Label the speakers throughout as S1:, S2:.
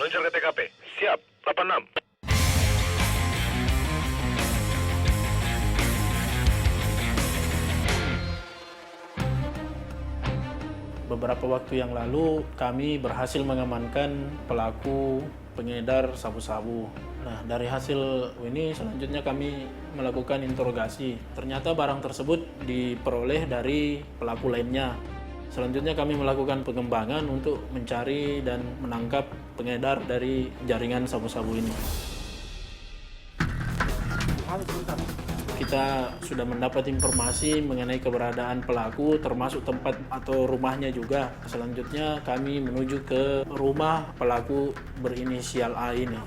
S1: meluncur ke TKP. Siap, 86.
S2: Beberapa waktu yang lalu kami berhasil mengamankan pelaku pengedar sabu-sabu. Nah, dari hasil ini selanjutnya kami melakukan interogasi. Ternyata barang tersebut diperoleh dari pelaku lainnya. Selanjutnya kami melakukan pengembangan untuk mencari dan menangkap pengedar dari jaringan sabu-sabu ini. Kita sudah mendapat informasi mengenai keberadaan pelaku, termasuk tempat atau rumahnya juga. Selanjutnya kami menuju ke rumah pelaku berinisial A ini.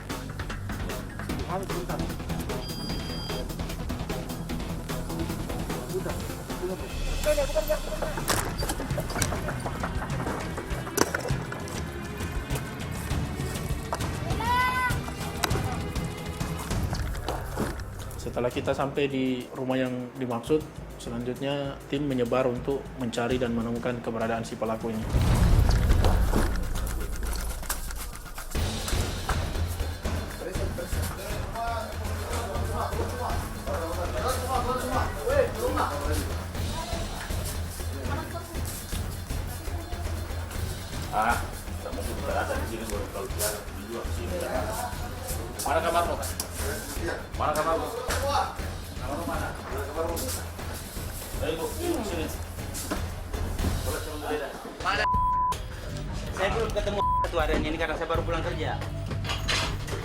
S2: Setelah kita sampai di rumah yang dimaksud, selanjutnya tim menyebar untuk mencari dan menemukan keberadaan si pelaku ini.
S3: Kamu sudah ada di sini baru kalau dia juga ke sini. Mana kamarmu, Pak? Mana kamarmu? Kamarmu mana? Kamarmu. Ayo, Bu, sini. Boleh turun dari dah.
S4: Mana? Saya belum ketemu satu harian ini karena saya baru pulang kerja.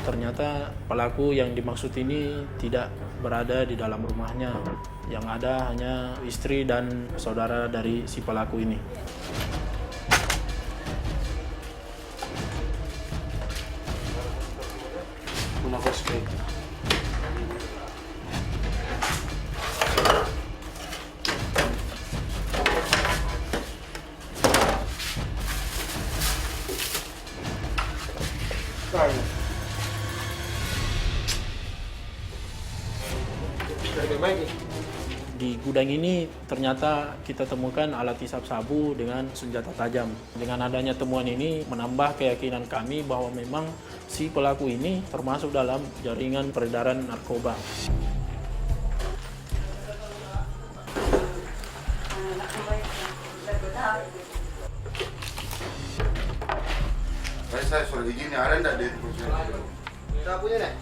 S2: Ternyata pelaku yang dimaksud ini tidak berada di dalam rumahnya. Yang ada hanya istri dan saudara dari si pelaku ini. Di gudang ini ternyata kita temukan alat hisap sabu dengan senjata tajam. Dengan adanya temuan ini menambah keyakinan kami bahwa memang si pelaku ini termasuk dalam jaringan peredaran narkoba.
S5: Saya sudah begini, ada enggak di kursi?
S4: Saya punya nih.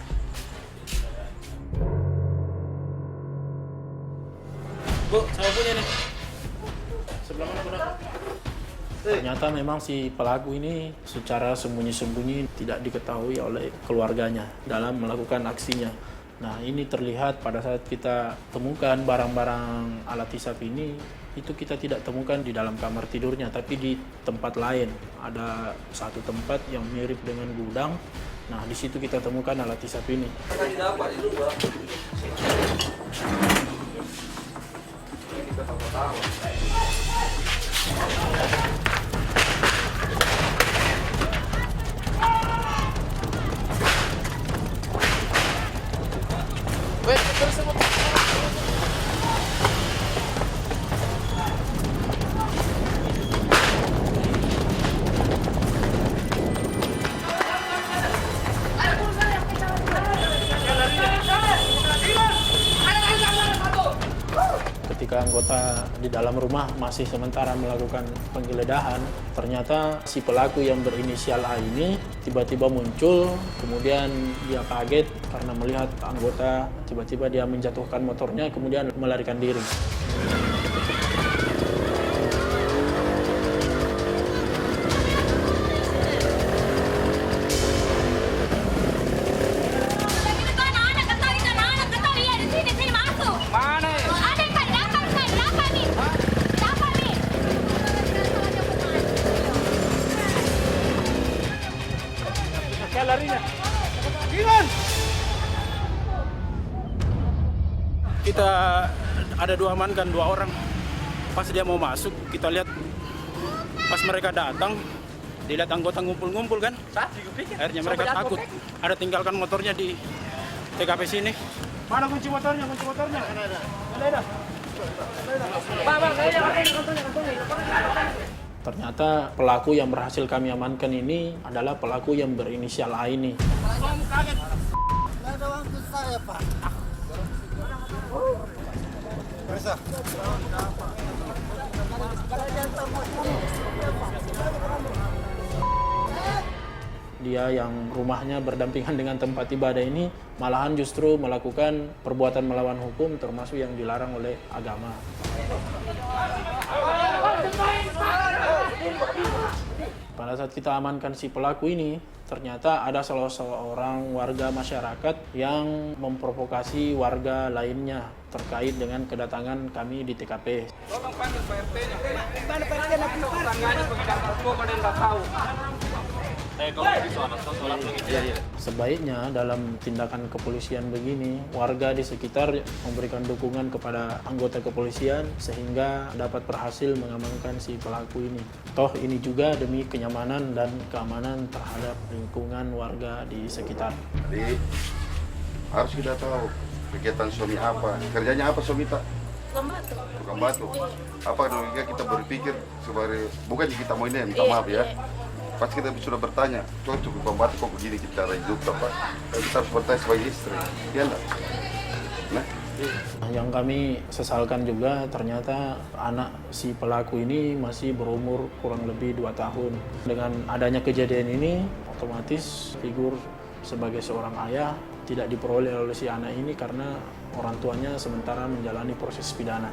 S2: Bu, saya punya nih. Sebelah mana, Bro? Ternyata memang si pelaku ini secara sembunyi-sembunyi tidak diketahui oleh keluarganya dalam melakukan aksinya. Nah, ini terlihat pada saat kita temukan barang-barang alat hisap ini, itu kita tidak temukan di dalam kamar tidurnya, tapi di tempat lain. Ada satu tempat yang mirip dengan gudang. Nah, di situ kita temukan alat hisap ini. Ketika anggota di dalam rumah masih sementara melakukan penggeledahan, ternyata si pelaku yang berinisial A ini tiba-tiba muncul, kemudian dia kaget karena melihat anggota, tiba-tiba dia menjatuhkan motornya, kemudian melarikan diri.
S6: Kita ada amankan dua orang. Pas dia mau masuk, kita lihat pas mereka datang, dilihat anggota ngumpul-ngumpul kan. Akhirnya mereka takut. Ada tinggalkan motornya di TKP sini. Mana kunci motornya? Kunci motornya? Ada.
S4: Bang, saya yang pakai motornya.
S2: Ternyata pelaku yang berhasil kami amankan ini adalah pelaku yang berinisial A ini. Dia yang rumahnya berdampingan dengan tempat ibadah ini malahan justru melakukan perbuatan melawan hukum termasuk yang dilarang oleh agama. Pada saat kita amankan si pelaku ini, ternyata ada salah seorang warga masyarakat yang memprovokasi warga lainnya terkait dengan kedatangan kami di TKP.
S7: Tolong panggil Pak RT-nya. Mana Pak RT-nya? Tetangganya pengedar narkoba dan nggak tahu.
S2: Sebaiknya dalam tindakan kepolisian begini, warga di sekitar memberikan dukungan kepada anggota kepolisian sehingga dapat berhasil mengamankan si pelaku ini. Toh ini juga demi kenyamanan dan keamanan terhadap lingkungan warga di sekitar.
S5: Jadi harus kita tahu kegiatan suami apa, kerjanya apa suami tak? Tukang batu. Apa dulu kita berpikir sebagai bukan kita mau ini, minta maaf ya. Pasti kita sudah bertanya, cocok tukang batu kok begini kita hidup apa? Kita harus bertanya sebagai istri, ya enggak? Nah.
S2: Yang kami sesalkan juga ternyata anak si pelaku ini masih berumur kurang lebih 2 tahun. Dengan adanya kejadian ini, otomatis figur sebagai seorang ayah tidak diperoleh oleh si anak ini karena orang tuanya sementara menjalani proses pidana.